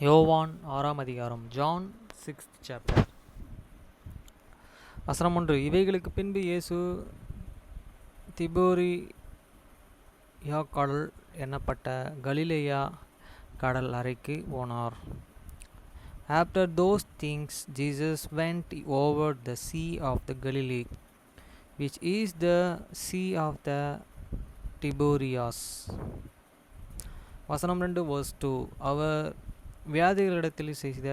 யோவான் 6 அதிகாரம். John 6th chapter. வசனம் 1. இவைகளுக்கு பின்பு இயேசு திபேரியா கடல் என்னப்பட்ட கலிலேயா கடல் அறைக்கு போனார். After those things Jesus went over the sea of the Galilee, which is the sea of the Tiberias. வசனம் 2 verse 2. அவர் வியாதிகளிடத்தில் செய்த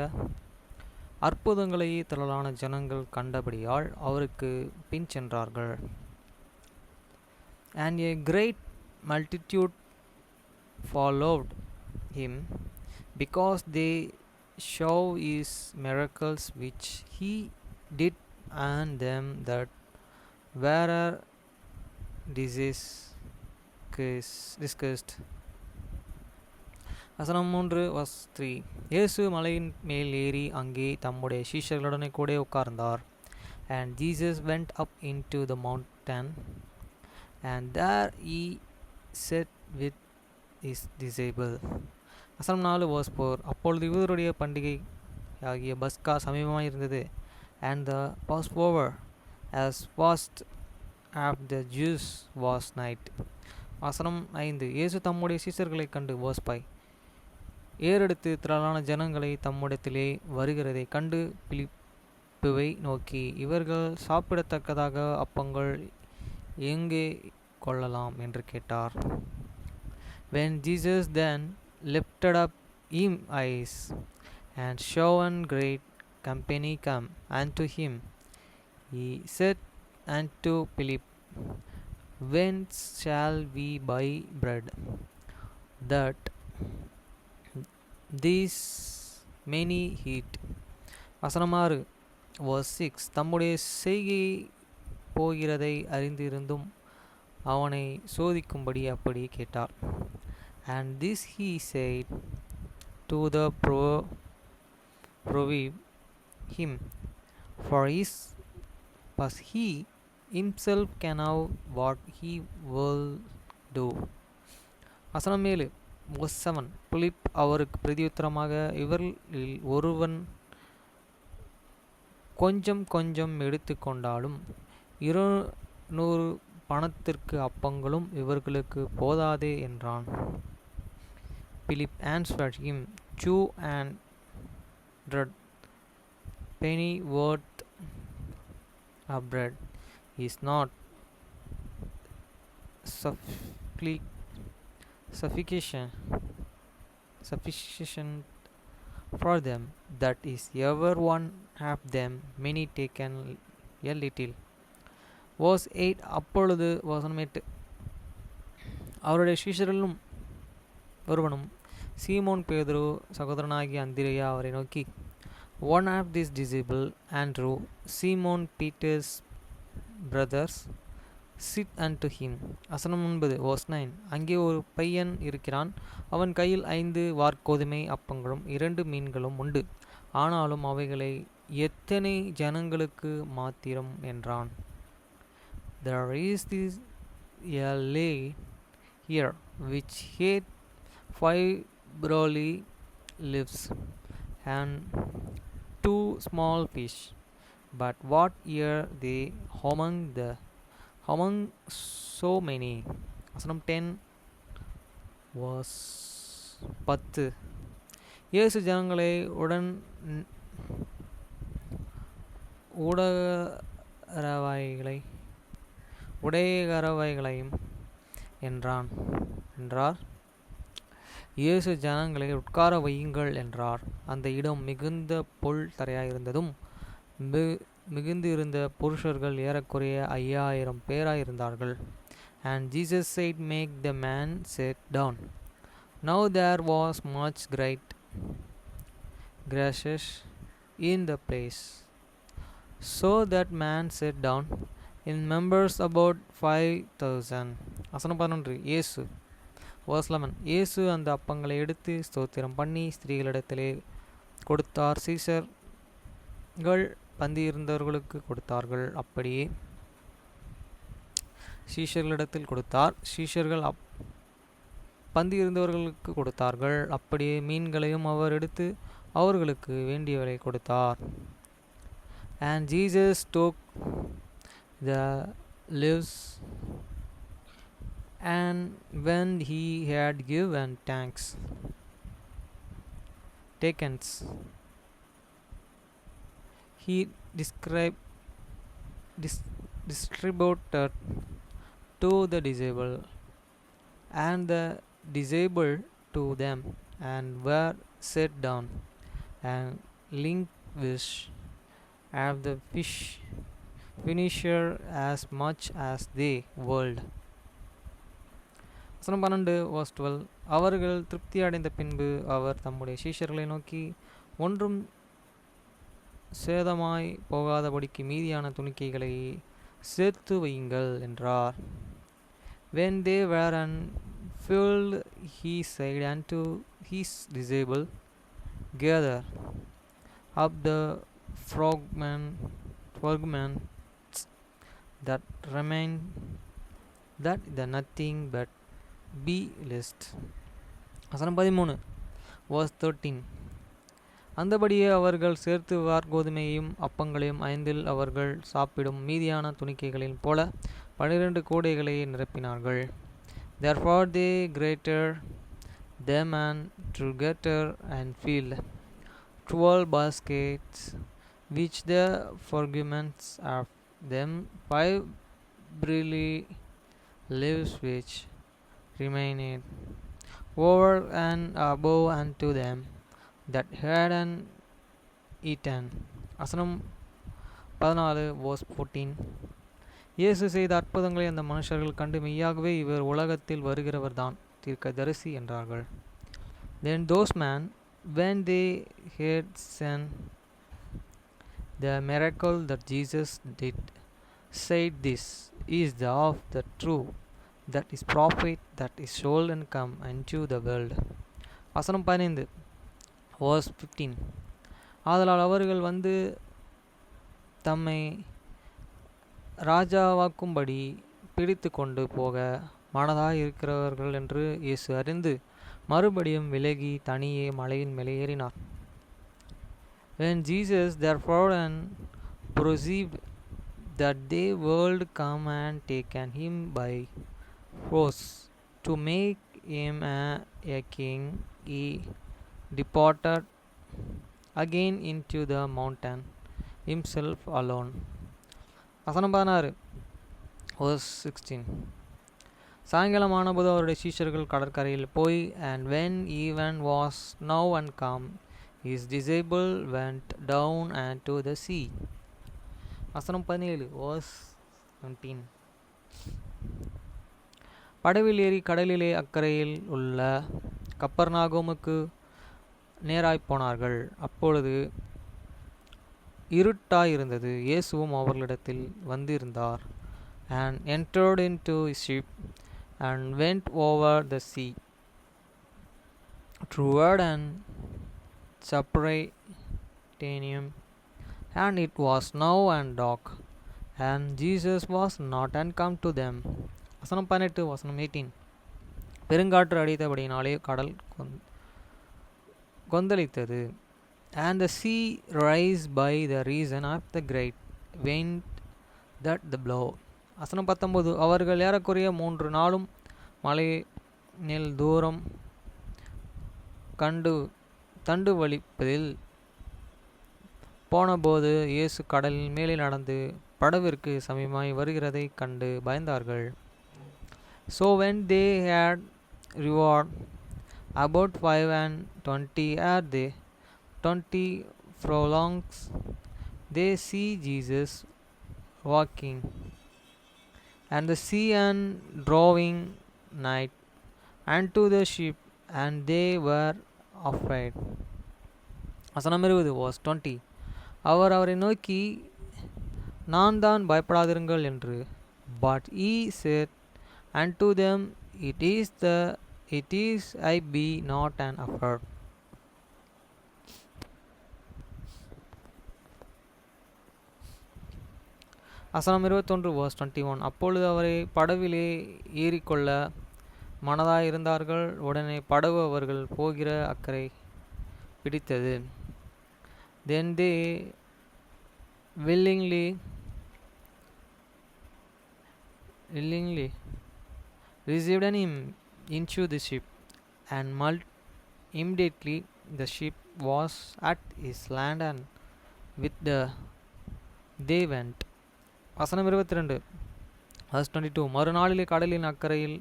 அற்புதங்களை திரளான ஜனங்கள் கண்டபடியால் அவருக்கு பின் சென்றார்கள். And a great multitude followed him, because they saw his miracles which he did, and them that were discussed. வசனம் 3 verse 3. இயேசு மலையின் மேல் ஏறி அங்கே தம்முடைய சீஷர்களுடனே கூட உட்கார்ந்தார். And Jesus went up into the mountain, and there he sat with his disciples. வசனம் 4 verse 4. அப்பொழுது யூதருடைய பண்டிகை ஆகிய பஸ்கா சமீபமாக இருந்தது. And the Passover as fast as the Jews was night. வசனம் 5. இயேசு தம்முடைய சீஷர்களை கண்டு verse 5. ஏறெடுத்து திரளான ஜனங்களை தம்முடத்திலே வருகிறதை கண்டு பிலிப்புவை நோக்கி, இவர்கள் சாப்பிடத்தக்கதாக அப்பங்கள் எங்கே கொள்ளலாம் என்று கேட்டார். When Jesus then lifted up his eyes and saw a great company come unto him, he said unto Philip, Whence shall we buy bread, that these many eat? வசனம் 6 verse 6. தம்முடைய செய்கை போகிறதை அறிந்திருந்தும் அவனை சோதிக்கும்படி அப்படி கேட்டார். And this he said to the prove him, for his but he himself can know what he will do. வசனம் 7 verse 7. Philip அவருக்கு பிரதியுத்தரமாக, இவர்களில் ஒருவன் கொஞ்சம் கொஞ்சம் எடுத்து கொண்டாலும் 200 பணத்திற்கு அப்பங்களும் இவர்களுக்கு போதாதே என்றான். Philip answered him, 200 penny worth of bread is not sufficient for them, that is ever one of them many taken a little. verse 8. அப்பொழுது வசனம் 8. அவருடைய சீஷரிலும் ஒருவனும் சீமோன் பேதுரு சகோதரனாகிய அந்திரேயா அவரை நோக்கி, one of these disciples, Andrew, Simon Peter's brothers, sit unto him. வசனம் 9 verse 9. அங்கே ஒரு பையன் இருக்கிறான், அவன் கையில் 5 வாற்கோதுமை அப்பங்களும் 2 மீன்களும் உண்டு, ஆனாலும் அவைகளை எத்தனை ஜனங்களுக்கு மாத்திரம் என்றான். There is this a lad here which ate 5 barley loaves and 2 small fish, but what are they among so many? வசனம் 10 verse 10. இயேசு ஜனங்களை உடையகரவைகளையும் என்றார். இயேசு ஜனங்களை உட்கார வையுங்கள் என்றார். அந்த இடம் மிகுந்த புல் தரையாயிருந்ததும் மிகுந்து இருந்த புருஷர்கள் ஏறக்குறைய 5000 பேராயிருந்தார்கள். And Jesus said, Make the man sit down. Now there was much great grass in the place, so that man sat down, in numbers about 5000. வசனம் 11. இயேசு verse 11. இயேசு அந்த அப்பங்களை எடுத்து ஸ்தோத்திரம் பண்ணி ஸ்திரீகளிடத்திலே கொடுத்தார். சீஷர்கள் பந்தியிருந்தவர்களுக்கு கொடுத்தார்கள். அப்படியே சீஷர்களிடத்தில் கொடுத்தார். சீஷர்கள் பந்தி இருந்தவர்களுக்கு கொடுத்தார்கள். அப்படியே மீன்களையும் அவர் எடுத்து அவர்களுக்கு வேண்டியவரை கொடுத்தார். And Jesus took the leaves, and when he had given thanks, he distributed to the disabled, and the disabled to them, and were set down, and linguists have the finisher as much as they willed. வசனம் 12 verse 12. அவர்கள் திருப்தி அடைந்த பின்பு அவர் தம்முடைய சீஷர்களை நோக்கி, ஒன்றும் சேதமாய் போகாதபடிக்கு மீதியான துணிக்கைகளை சேர்த்து வையுங்கள் என்றார். When they were filled, he said unto his disciples, gather up the fragments that remain, that the nothing but be left. வசனம் 13 verse 13. அந்தபடியே அவர்கள் சேர்த்து வார்கோதுமையையும் அப்பங்களையும் ஐந்தில் அவர்கள் சாப்பிடும் மீதியான துணிக்கைகளில் போல 12 கூடைகளை நிரப்பினார்கள். Therefore they gathered them and together and filled 12 baskets, which the fragments of them 5 barley leaves which remained, over and above unto them that had eaten. வசனம் 14 verse 14. இயேசு செய்த அற்புதங்களை அந்த மனுஷர்கள் கண்டு மெய்யாகவே இவர் உலகத்தில் வருகிறவர்தான், தீர்க்கதரிசி என்றார்கள். Then those men, when they had seen the miracle that Jesus did, said, this is the of the true, that is prophet, that is sold and come into the world. வசனம் 15 verse 15. ஆதலால் அவர்கள் வந்து தம்மை ராஜாவாக்கும்படி பிடித்து கொண்டு போக மனதாய் இருக்கிறவர்கள் என்று இயேசு அறிந்து மறுபடியும் விலகி தனியே மலையின் மேலே ஏறினார். When Jesus therefore perceived that they would come and taken him by force to make him a king, he departed again into the mountain himself alone. வசனம் 16 verse 16. சாயங்காலம் ஆனபோது அவருடைய சீஷர்கள் கடற்கரையில் போய், and when even was now and come, his disciples went down into the sea. வசனம் 17 verse 17. படவில் ஏறி கடலிலே அக்கறையில் உள்ள கப்பர்நாகோமுக்கு நேராய் போனார்கள். அப்பொழுது இருட்டாயிருந்தது. இயேசுவும் அவர்களிடத்தில் வந்திருந்தார். And entered into his ship and went over the sea toward an Mediterranean, and it was now and dark, and Jesus was not and come to them. வசனம் 18 வசனம் 18. பெருங்காற்று அடித்தபடியினாலே கடல் கொந்தளித்தது. And the sea rise by the reason of the great wind that the blow. வசனம் 19. அவர்கள் ஏறக்குறைய 3 நாளும் மலையில் தூரம் தண்டு வலிப்பதில் போனபோது இயேசு கடலின் மேலே நடந்து படவிற்கு சமீபமாய் வருகிறதை கண்டு பயந்தார்கள். So when they had rowed about 25 are they 20 furlongs, they see Jesus walking, and the sea and drawing nigh unto the ship, and they were afraid. வசனம் 20 verse 20. அவர் அவரை நோக்கி, நான் தான், பயப்படாதிருங்கள் என்று. But he said unto them, it is I, be not an afraid. வசனம் 21 verse 21. அப்பொழுது அவரை படவிலே ஏறிக்கொள்ள மனதாயிருந்தார்கள். உடனே படகு அவர்கள் போகிற அக்கறை பிடித்தது. Then they willingly received him into the ship, and immediately the ship was at his land, and with they went. வசனம் 22 verse 22. மறுநாளிலே கடலின் அக்கறையில்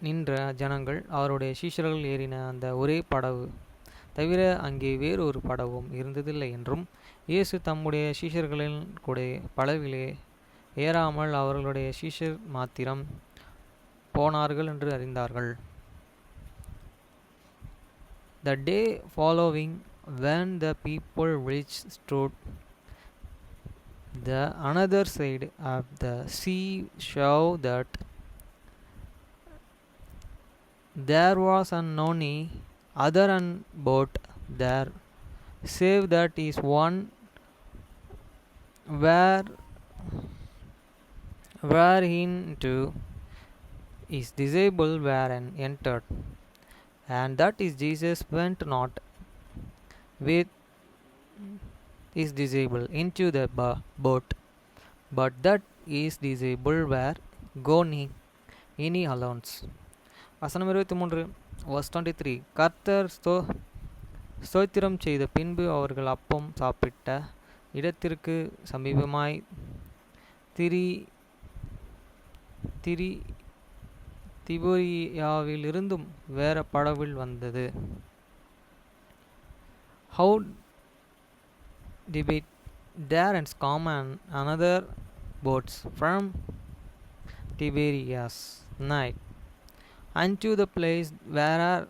நின்ற ஜனங்கள் அவருடைய சீஷர்கள் ஏறின அந்த ஒரே படகு தவிர அங்கே வேறொரு படகும் இருந்ததில்லை என்றும், இயேசு தம்முடைய சீஷர்களின் கூட படகிலே ஏறாமல் அவர்களுடைய சீஷர் மாத்திரம் போனார்கள் என்று அறிந்தார்கள். The day following, when the people reached the another side of the sea, showed that there was any other boat there, save that is one whereinto his disciples were entered, and that is Jesus went not with his disciples into the boat, but that his disciples were going in alone. வசனம் 23 verse 23. கர்த்தர் ஸ்தோத்திரம் செய்த பின்பு அவர்கள் அப்பம் சாப்பிட்ட இடத்திற்கு சமீபமாய் திபேரியாவில் இருந்தும் வேற படவில் வந்தது. How did there and come another boats from Tiberias night unto the place where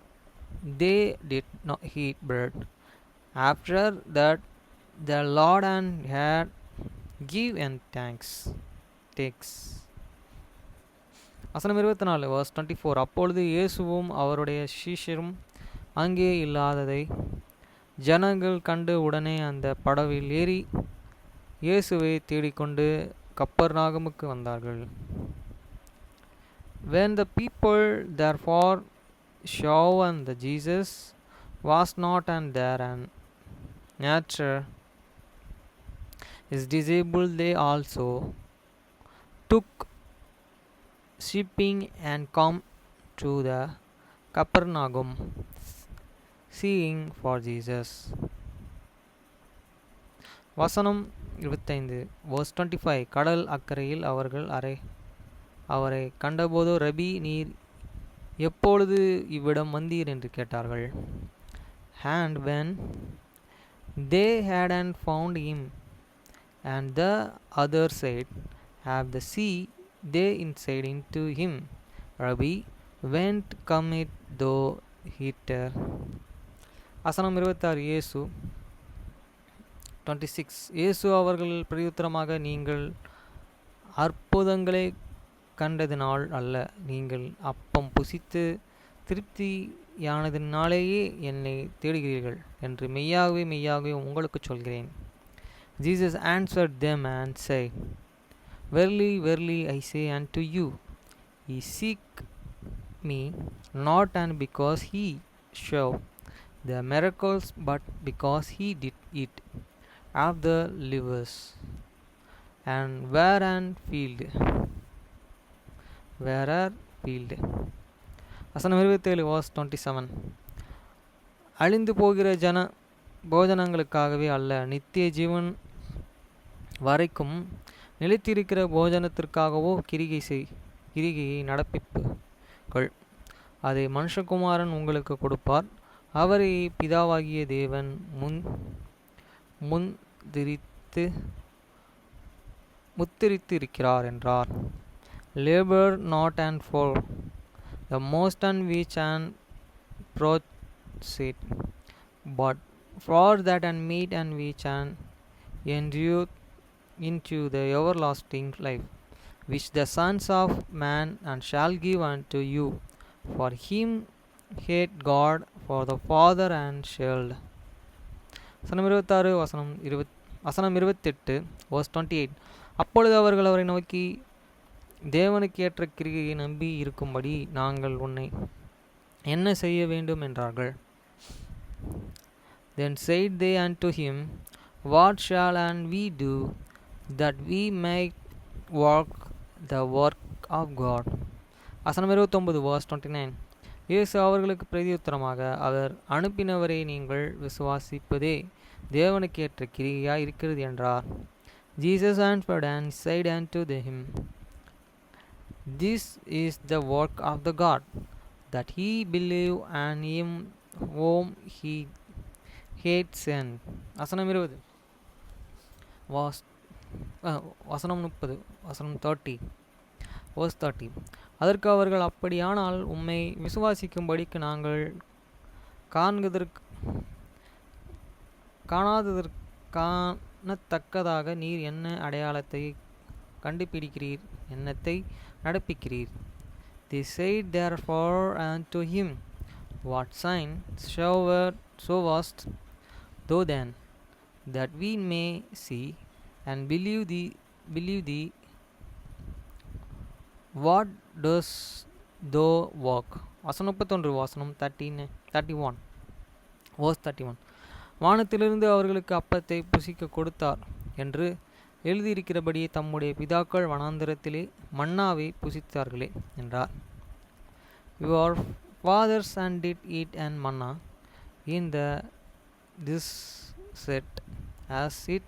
they did not eat bread, after that the Lord and had given thanks. வசனம் 24 verse 24. அப்பொழுது இயேசுவும் அவருடைய சீஷரும் அங்கே இல்லாததை ஜனங்கள் கண்டு உடனே அந்த படவில் ஏறி இயேசுவை தேடிக்கொண்டு கப்பர்நாகமுக்கு வந்தார்கள். When the people therefore saw that Jesus was not there and nature his disciples, they also took shipping and come to the Capernaum, seeing for Jesus. வசனம் 25 verse 25. கடல் அக்கறையில் அவர்கள் அவரை கண்டபோது, ரபி, நீர் எப்பொழுது இவ்விடம் வந்தீர் என்று கேட்டார்கள். And when they hadn't found him and the other side of the sea, they said unto him, Rabbi, whence cometh thou hither? வசனம் 26. இயேசு 26. இயேசு அவர்கள் பிரதியுத்தரமாக, நீங்கள் அற்புதங்களை கண்டதினால் அல்ல, நீங்கள் அப்பம் புசித்து திருப்தியானதினாலேயே என்னை தேடுகிறீர்கள் என்று மெய்யாகவே மெய்யாகவே உங்களுக்கு சொல்கிறேன். Jesus answered them and said, Verily, verily, I say unto you, ye seek me not and because he showed the miracles, but because he did eat of the livers and were filled. வசனம் 27 verse 27. அழிந்து போகிற போஜனங்களுக்காகவே அல்ல, நித்திய ஜீவன் வரைக்கும் நிலைத்திருக்கிற போஜனத்திற்காகவோ கிரிகையை நடப்பிப்புகள். அதை மனுஷகுமாரன் உங்களுக்கு கொடுப்பார். அவரை பிதாவாகிய தேவன் முத்திரித்து இருக்கிறார் என்றார். Labor not and for the most and which and proceed, but for that and meat and which and endure into the everlasting life, which the sons of man and shall give unto you. For him hate God for the Father and shield. வசனம் 26 வசனம் 28 verse 28. அப்பொழுது அவர்கள் அவரை நோக்கி, தேவனுக்கு ஏற்ற கிரியையை நம்பி இருக்கும்படி நாங்கள் உன்னை என்ன செய்ய வேண்டும் என்றார்கள். Then said they unto him, What shall we do, that we may work the work of God? வசனம் 29 verse 29. இயேசு அவர்களுக்கு பிரதியுத்தரமாக, அவர் அனுப்பினவரை நீங்கள் விசுவாசிப்பதே தேவனுக்கு ஏற்ற கிரியையாய் இருக்கிறது என்றார். Jesus answered and said unto him, This is the work of the God, that he believe on him whom he hath sent. வசனம் 20 வசனம் 30 வசனம் 30 verse 30. அதற்கு அவர்கள், அப்படியானால் உம்மை விசுவாசிக்கும்படிக்கு நாங்கள் காணத்தக்கதாக நீர் என்ன அடையாளத்தை கண்டுபிடிக்கிறீர், என்னத்தை நடப்பிக்கிறீர்? They said therefore unto him, What sign showest thou then, that we may see and believe thee? What does thou work? வசனம் 31 வசனம் 31 verse 31. வானத்திலிருந்து அவர்களுக்கு அப்பத்தை புசிக்க கொடுத்தார் என்று எழுதியிருக்கிறபடியே தம்முடைய பிதாக்கள் வனாந்திரத்திலே மன்னாவை புசித்தார்களே என்றார். Your fathers and did eat and manna in this set, as it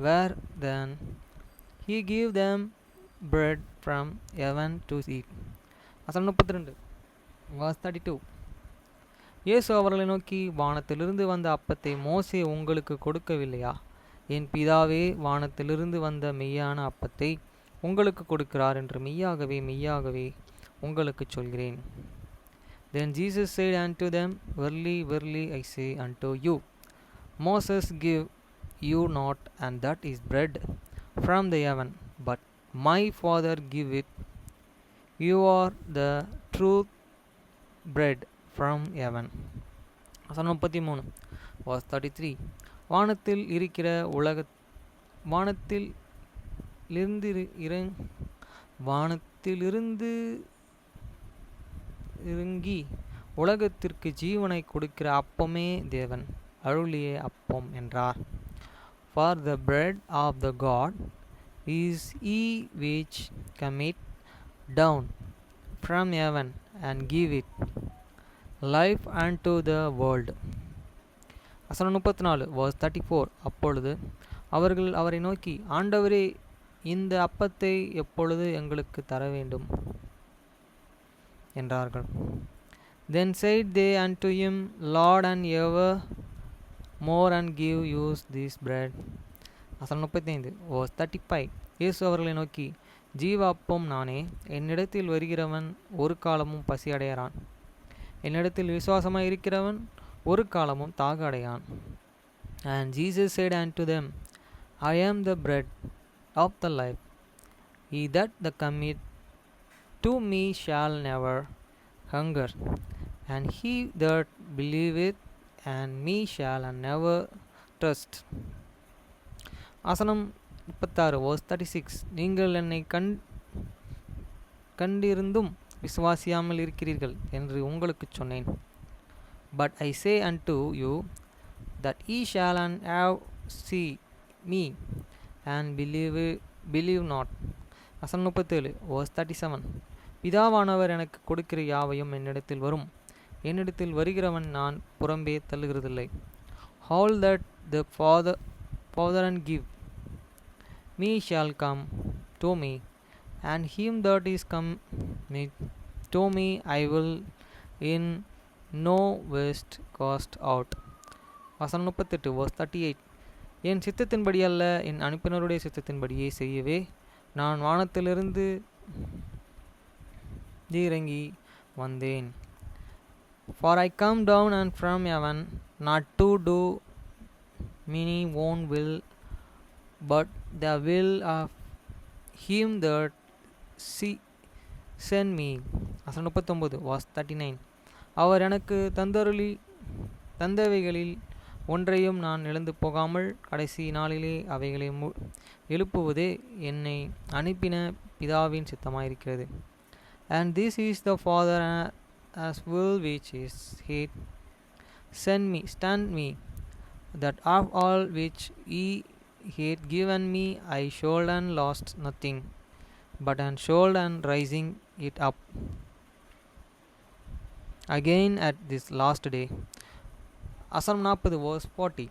were then he gave them bread from heaven to eat. வசனம் 32 verse 32. இயேசு அவர்களை நோக்கி, வானத்திலிருந்து வந்த அப்பத்தை மோசே உங்களுக்கு கொடுக்கவில்லையா? என் பிதாவே வானத்திலிருந்து வந்த மெய்யான அப்பத்தை உங்களுக்கு கொடுக்கிறார் என்று மெய்யாகவே மெய்யாகவே உங்களுக்கு சொல்கிறேன். Then Jesus said unto them, Verily, verily, I say unto you, Moses gave you not, and that is bread from the heaven, but my Father give it. You are the true bread from heaven. வசனம் 33 verse 33. வானத்தில் இறங்கி உலகத்திற்கு ஜீவனை கொடுக்கிற அப்பமே தேவன் அருளிய அப்பம் என்றார். For the bread of the God is he which cometh down from heaven and give it life unto the world. வசனம் 34 verse 34. அப்பொழுது அவர்கள் அவரை நோக்கி, ஆண்டவரே, இந்த அப்பத்தை எப்பொழுது எங்களுக்கு தர வேண்டும் என்றார்கள். Then said they unto him, Lord, and ever more and give us this bread. வசனம் 35 verse 35. இயேசு அவர்களை நோக்கி, ஜீவ அப்பம் நானே, என்னிடத்தில் வருகிறவன் ஒரு காலமும் பசி அடையான், என்னிடத்தில் விசுவாசமாய் இருக்கிறவன் ஒரு காலமும் தாக அடையான். And Jesus said unto them, I am the bread of the life. He that cometh to me shall never hunger, and he that believeth and me shall never thirst. வசனம் 36 verse 36. நீங்கள் என்னை கண்டிருந்தும் விசுவாசியாமல் இருக்கிறீர்கள் என்று உங்களுக்கு சொன்னேன். But I say unto you, that ye shall have seen me, and believe not. வசனம் 37 verse 37. பிதாவானவர் எனக்கு கொடுக்கிற யாவையும் என்னிடத்தில் வரும், என்னிடத்தில் வருகிறவன் நான் புறம்பே தள்ளுகிறதில்லை. All that the Father and give me shall come to me, and him that is come to me I will in no waste cast out. வசனம் 38 verse 38. என் சித்தத்தின்படி அல்ல, என் அனுப்பினருடைய சித்தத்தின்படியே செய்யவே நான் வானத்திலிருந்து இறங்கி வந்தேன். For I come down and from heaven, not to do many own will, but the will of him that sent me. வசனம் 39 verse 39. அவர் எனக்கு தந்தவைகளில் ஒன்றையும் நான் இழந்து போகாமல் கடைசி நாளிலே அவைகளை எழுப்புவதே என்னை அனுப்பின பிதாவின் சித்தமாயிருக்கிறது. And this is the Father as will which is hate stand me, that of all which he had given me I should and lost nothing, but and should and rising it up again at this last day. வசனம் 40 verse 40.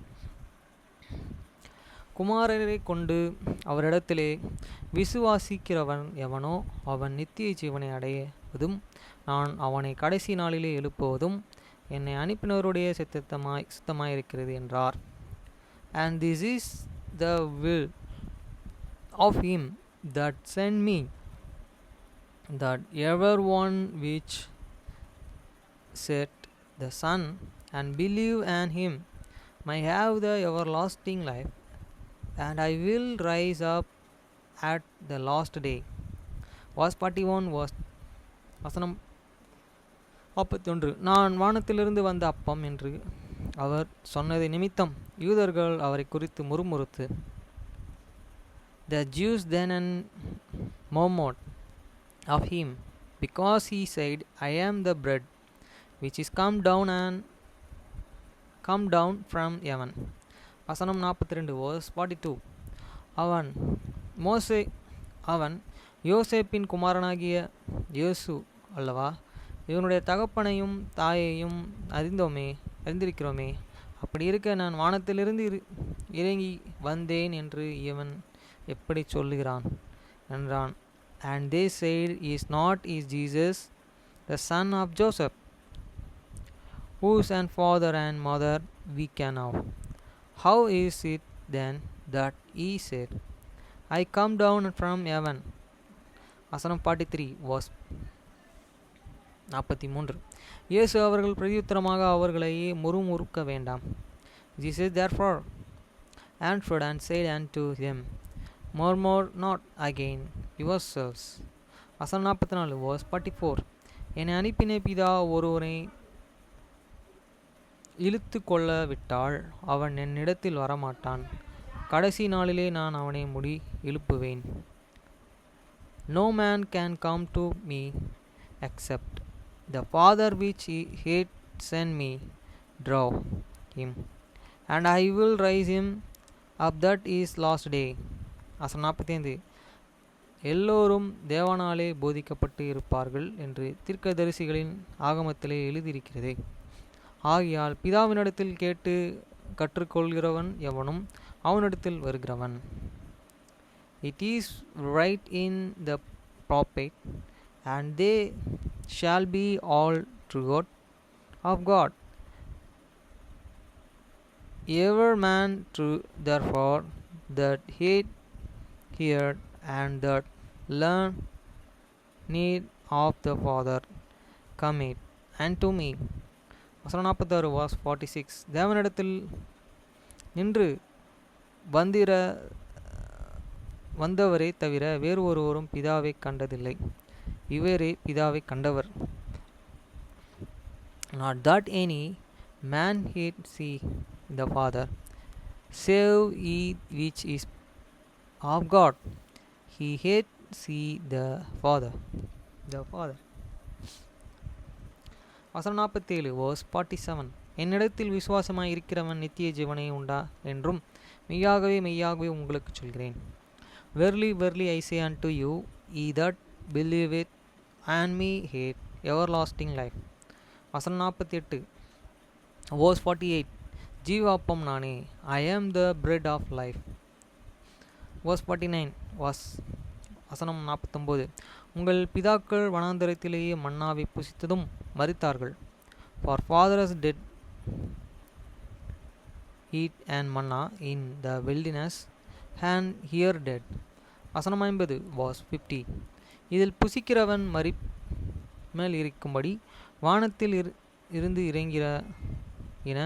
குமாரரை கொண்டு அவரிடத்திலே விசுவாசிக்கிறவன் எவனோ அவன் நித்திய ஜீவனை அடைவதும் நான் அவனை கடைசி நாளிலே எழுப்புவதும் என்னை அனுப்பினவருடைய சித்தமாயிருக்கிறது என்றார். And this is the will of him that sent me, that every one which set the Son and believe in him may have the everlasting life, and I will rise up at the last day. Verse 41 வசனம் 41. நான் வானத்திலிருந்து வந்த அப்பம் என்று அவர் சொன்னதை நிமித்தம் யூதர்கள் அவரை குறித்து முறுமுறுத்து, The Jews then and murmured of him, because he said, I am the bread which is come down from heaven. வசனம் 42 verse 42. அவன் யோசேப்பின் குமாரனாகிய இயேசு அல்லவா? இவனுடைய தகப்பனையும் தாயையும் அறிந்திருக்கிறோமே. அப்படி இருக்க நான் வானத்திலிருந்து இறங்கி வந்தேன் என்று இவன் எப்படி சொல்லுகிறான் என்றான். And they said, Is not Jesus the son of Joseph, whose and father and mother we can know? How is it then that he said, I come down from heaven? வசனம் 43 verse 43. இயேசு அவர்கள் பிரதியுத்தரமாக அவர்களை முறுமுறுக்க வேண்டாம். Jesus therefore answered and said unto them, Murmur not again yourselves. வசனம் 44 verse 44. என்னை அனுப்பின பிதா ஒருவனை இழுத்து கொள்ள விட்டால் அவன் என்னிடத்தில் வரமாட்டான். கடைசி நாளிலே நான் அவனை எழுப்புவேன். No man can come to me except the Father which he had sent me draw him, and I will raise him up that is last day. வசனம் 45. எல்லோரும் தேவனாலே போதிக்கப்பட்டு இருப்பார்கள் என்று தீர்க்கதரிசிகளின் ஆகமத்திலே எழுதியிருக்கிறது. ஆகையால் பிதாவினிடத்தில் கேட்டு கற்றுக்கொள்கிறவன் எவனும் அவனிடத்தில் வருகிறவன். It is right in the prophet, and they shall be all true of God. Every man true therefore that heard and that learn need of the Father cometh unto me. வசனம் 46 verse 46. தேவனிடத்தில் நின்று வந்தவரே தவிர வேறு ஒருவரும் பிதாவை கண்டதில்லை. இவரே பிதாவை கண்டவர். Not that any man hath seen the Father, save he which is of God. He hath seen the Father. வசனம் 47 verse 47. என்னிடத்தில் விசுவாசமாய் இருக்கிறவன் நித்திய ஜீவனை உண்டா என்றும் மெய்யாகவே உங்களுக்கு சொல்கிறேன். Verily, verily, I say unto you, he that believeth on me hath everlasting life. வசனம் 48 verse 48. ஜீவாப்பம் நானே, I am the bread of life. verse 49 வசனம் 49. உங்கள் பிதாக்கள் வனாந்தரத்திலேயே மன்னாவை புசித்ததும் மரித்தார்கள். For fathers did eat and manna in the wilderness, and here dead. வசனம் 50 verse 50. இதில் புசிக்கிறவன் மேல் இருக்கும்படி வானத்தில் இருந்து இறங்கின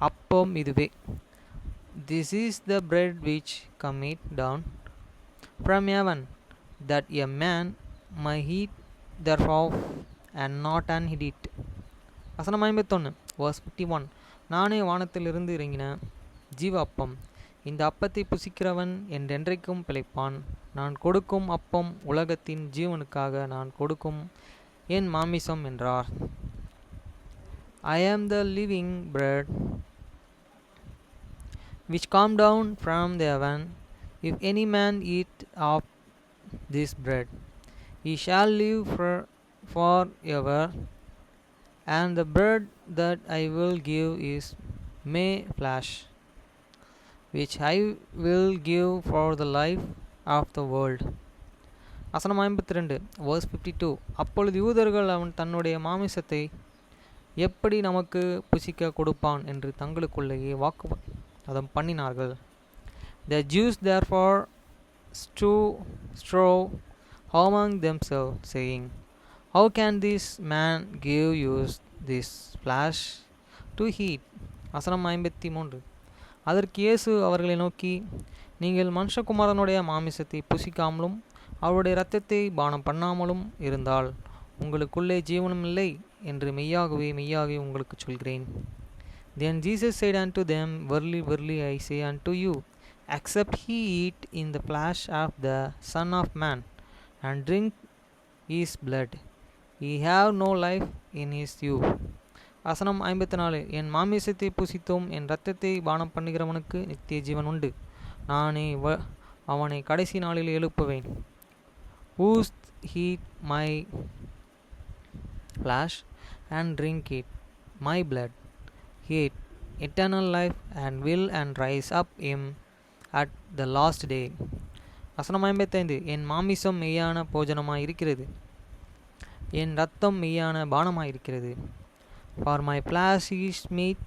அப்பம் இதுவே. This is the bread which cometh down from heaven, that a man may eat thereof and not uneat it. வசனம் 51 verse 51. நானே வானத்தில் இருந்து இறங்கின ஜீவ அப்பம். இந்த அப்பத்தை புசிக்கிறவன் என்றென்றைக்கும் பிழைப்பான். நான் கொடுக்கும் அப்பம் உலகத்தின் ஜீவனுக்காக நான் கொடுக்கும் என் மாமிசம் என்றார். I am the living bread which come down from the heaven. If any man eat of this bread, he shall live forever. And the bread that I will give is my flesh, which I will give for the life of the world. வசனம் 52 verse 52. அப்பொழுது யூதர்கள் அவன் தன்னுடைய மாமிசத்தை எப்படி நமக்கு புசிக்க கொடுப்பான் என்று தங்களுக்குள்ளேயே வாக்குவாதம் பண்ணினார்கள். The Jews therefore strove among themselves, saying, How can this man give you this flesh to eat? வசனம் 53. அதற்கு இயேசு அவர்களை நோக்கி, நீங்கள் மனுஷகுமாரனுடைய மாமிசத்தை புசிக்காமலும் அவருடைய இரத்தத்தை பானம் பண்ணாமலும் இருந்தால் உங்களுக்குள்ளே ஜீவனும் இல்லை என்று மெய்யாகவே மெய்யாகவே உங்களுக்கு சொல்கிறேன். Then Jesus said unto them, Verily, verily, I say unto you, except he eat in the flesh of the Son of Man, and drink his blood, he have no life in his you. வசனம் 54. என் மாமிசத்தை புசித்தும் என் இரத்தத்தை பானம் பண்ணுகிறவனுக்கு நித்திய ஜீவன் உண்டு. நானே அவனை கடைசி நாளில் எழுப்புவேன். Who's eat my flesh and drink it, my blood, eat eternal life, and will and rise up him at the last day. வசனம் 55. என் மாமிசம் மெய்யான போஜனமாய் இருக்கிறது, என் இரத்தம் மெய்யான பானமாய் இருக்கிறது. For my flesh is meat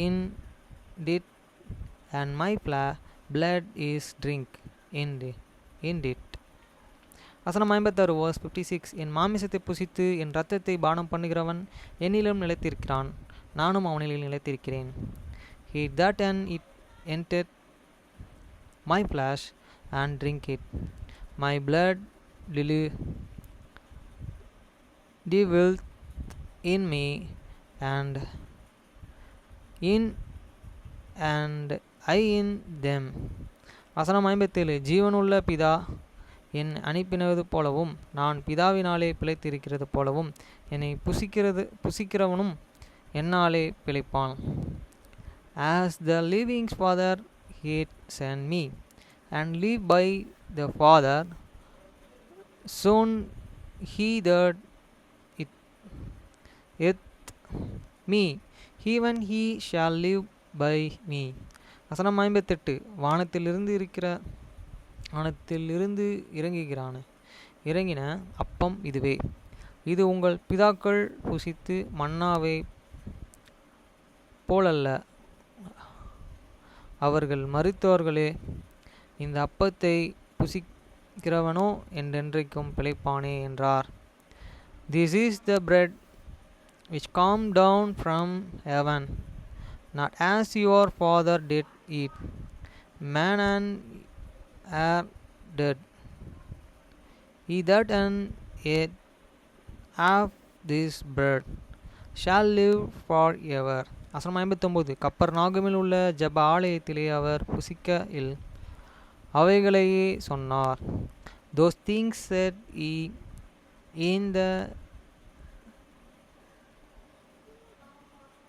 indeed, and my blood is drink indeed. வசனம் 56 verse 56. என் மாமிசத்தை புசித்து என் இரத்தத்தை பானம் பண்ணுகிறவன் என்னிலும் நிலைத்திருக்கிறான், நானும் அவனில் நிலைத்திருக்கிறேன். He that and it entered my flesh and drink it, my blood dwelleth in me, and I in them. வசனம் 57. ஜீவனுள்ள பிதா என் அனுப்பினது போலவும் நான் பிதாவினாலே பிழைத்திருக்கிறது போலவும் என்னை புசிக்கிறவனும் என்னாலே பிழைப்பான். As the living Father hath sent me, and live by the Father, soon he that eateth me, even he shall live by me. வசனம் 58. வானத்திலிருந்து இறங்கின அப்பம் இதுவே, இது உங்கள் பிதாக்கள் புசித்து மன்னாவை போலல்ல, அவர்கள் மரித்தோர்களே. இந்த அப்பத்தை புசிக்கிறவனோ என்றென்றைக்கும் பிழைப்பானே என்றார். This is the bread which come down from heaven, not as your father did eat manna are dead. He that and ate of this bread shall live forever. வசனம் 59. கப்பர்நாகுமில் உள்ள ஜெப ஆலயத்திலே அவர் புசிக்கையில் அவைகளையே சொன்னார். Those things said he in the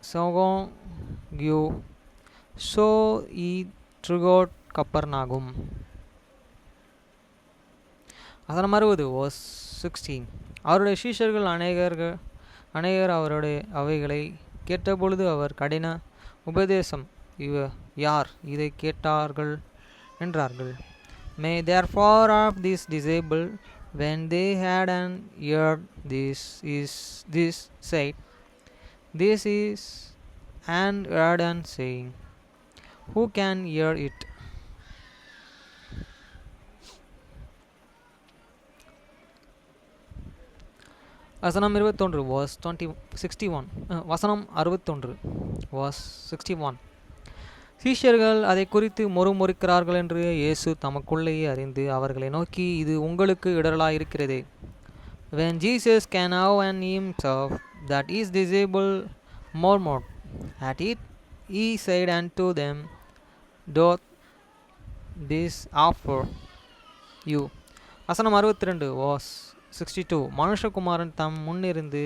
synagogue, so he throughout கப்பர்நாகும். வசனம் 60 verse 16. அவருடைய சீஷர்கள் அநேகர் அவருடைய அவைகளை கேட்டபொழுது அவர் கடின உபதேசம் யார் இதை கேட்டார்கள் என்றார்கள். May therefore of this disciple, when they had heard this said, This is an heard and saying, Who can hear it? வசனம் 21 verse 61. வசனம் 61 verse 61. சீஷர்கள் அதை குறித்து முறுமுறுக்கிறார்கள் என்று இயேசு தமக்குள்ளேயே அறிந்து அவர்களை நோக்கி, இது உங்களுக்கு இடரலாயிருக்கிறதே. When Jesus can now and himself that his disciple murmured at it, he said unto them, doth this offer you. வசனம் 62 வாஸ் 62. மனுஷகுமாரன் தம் முன்னிருந்து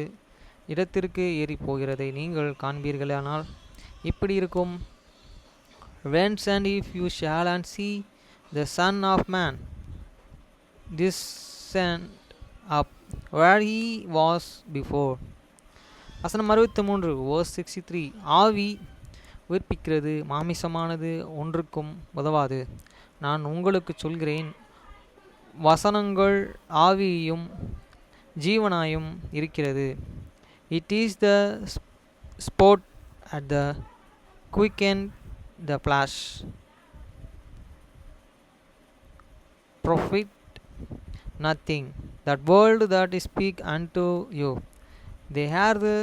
இடத்திற்கு ஏறி போகிறதை நீங்கள் காண்பீர்களானால் இப்படி இருக்கும். Whence and if you shall and see the Son of Man descend up where he was before. வசனம் 63 verse 63. ஆவி உயிர்ப்பிக்கிறது, மாமிசமானது ஒன்றுக்கும் உதவாது. நான் உங்களுக்கு சொல்கிறேன், வசனங்கள் ஆவியும் ஜீவனாயும் இருக்கிறது. It is the sport at the quicken the flesh, profit nothing. That world that speak unto you, they are the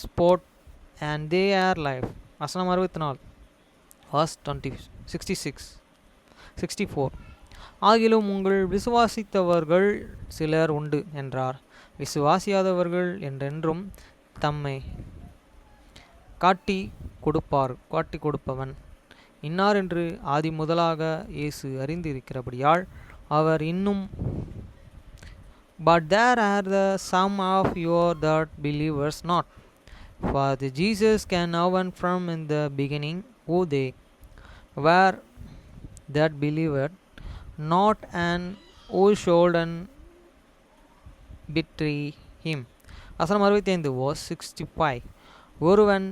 sport and they are life. வசனம் 64 verse 66 64. ஆகிலும் உங்கள் விசுவாசித்தவர்கள் சிலர் உண்டு என்றார். விசுவாசியாதவர்கள் என்றென்றும் தம்மை காட்டி கொடுப்பவன் இன்னார் என்று ஆதி முதலாக இயேசு அறிந்திருக்கிறபடியால் அவர் இன்னும். But there are the some of you that believers not. For the Jesus can know and from in the beginning who they were that believed not, and who should and betray him. வசனம் 65 verse 65. ஒருவன்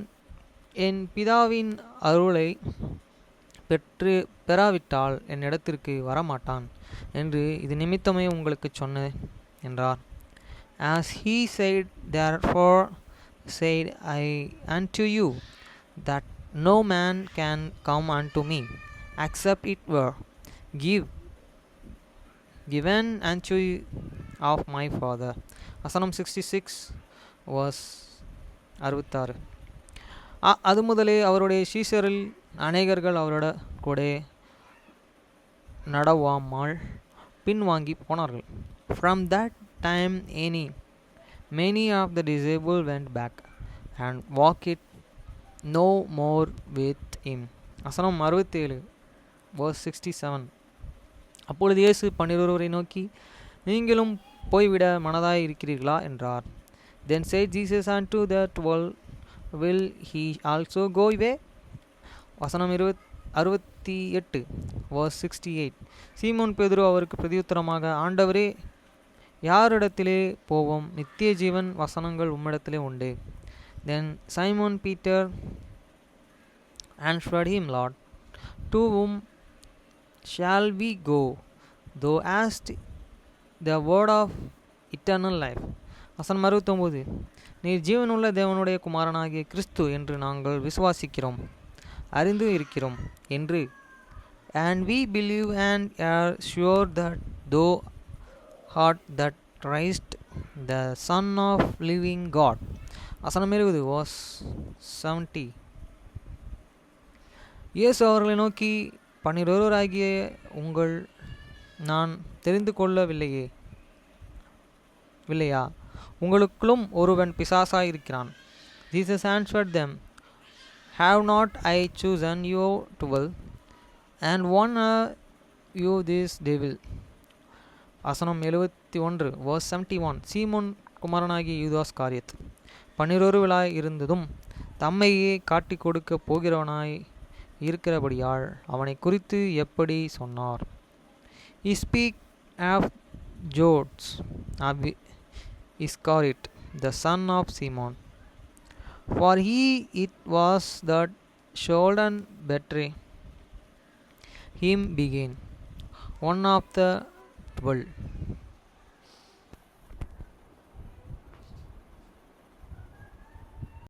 என் பிதாவின் அருளை பெறாவிட்டால் என்னிடத்திற்கு வரமாட்டான் என்று இது நிமித்தமே உங்களுக்கு சொன்னேன் என்றார். As he said, therefore said I unto you, that no man can come unto me, except it were given unto you of my Father. வசனம் 66 verse 66. அது முதலே அவருடைய சீஷரில் அநேகர்கள் அவரோட கூட நடவாமல் பின்வாங்கி போனார்கள். From that time many of the disciples went back and walked no more with him. வசனம் 67 verse 67. அப்பொழுது இயேசு 12 நோக்கி, நீங்களும் போய்விட மனதாய் இருக்கிறீர்களா என்றார். Then said Jesus unto the 12, will he also go away? வசனம் 68 verse 68. சீமோன் பேதுரு அவருக்கு பிரதியுத்தரமாக, ஆண்டவரே, யாரிடத்திலே போவோம்? நித்திய ஜீவன் வசனங்கள் உம்மிடத்திலே உண்டு. Then Simon Peter answered him, Lord, to whom shall we go? Thou hast the word of eternal life. வசனம் 69. நீர் ஜீவனுள்ள தேவனுடைய குமாரனாகிய கிறிஸ்து என்று நாங்கள் விசுவாசிக்கிறோம், அறிந்து இருக்கிறோம் என்று. And we believe and are sure that thou art that Christ, the Son of living God. வசனம் 20 verse 70. இயேசு அவர்களை நோக்கி, 12 உங்கள் நான் தெரிந்து கொள்ளவில்லையா? உங்களுக்குள்ளும் ஒருவன் பிசாசாய் இருக்கிறான். Jesus answered them, have not I chosen you 12, and one are you this devil. வசனம் 71 verse 71. சீமோன் குமாரனாகிய யூதாஸ் காரியத் 12 இருந்ததும் தம்மையே காட்டி கொடுக்க போகிறவனாய் இருக்கிறபடியால் அவனை குறித்து எப்படி சொன்னார்? He speak of Judas Iscariot, the son of Simon, for he it was that should and betray him began, one of the 12.